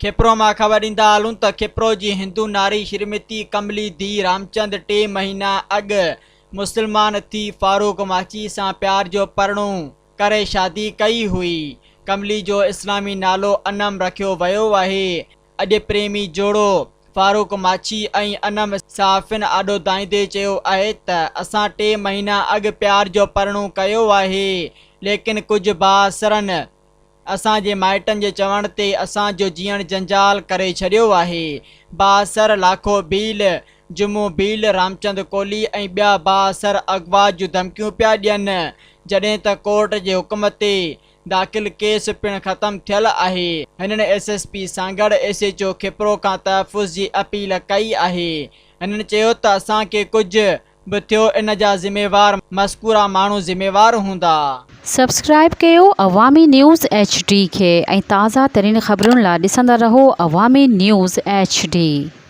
खेप्रो मां ख़बर ॾींदा हलूं त खेप्रो जी हिंदू नारी श्रीमती कमली धी रामचंद 3 महीना अॻु मुसलमान थी फारूक माची सां प्यार जो परणो करे शादी कई हुई। कमली जो इस्लामी नालो अनम रखियो वियो आहे। अॼु प्रेमी जोड़ो फारूक माची ऐं अनम साफ़िन आॾो दाईंदे चयो आहे त असां 3 महीना अॻु प्यार जो परणो कयो आहे, लेकिन कुझु बासरनि असांजे माइटनि जे चवण ते असांजो जीअण जंजाल करे छॾियो आहे। बासर लाखो भील, जुमो भील, रामचंद कोहली ऐं ॿिया बासर अगवा जूं धमकियूं पिया ॾियनि, जॾहिं त कोर्ट जे हुकुम ते दाख़िल केस पिणु ख़तमु थियल आहे। हिननि SSP सां गॾु SHO खेप्रो खां तहफ़ुज़ जी अपील कई आहे। हिननि चयो त असांखे कुझु बि थियो इन जा ज़िम्मेवार मज़कूरा माण्हू ज़िम्मेवार हूंदा। सब्सक्राइब कयो अवामी न्यूज़ HD खे ऐं ताज़ा तरीन ख़बरुनि लाइ ॾिसंदा रहो अवामी न्यूज़ HD।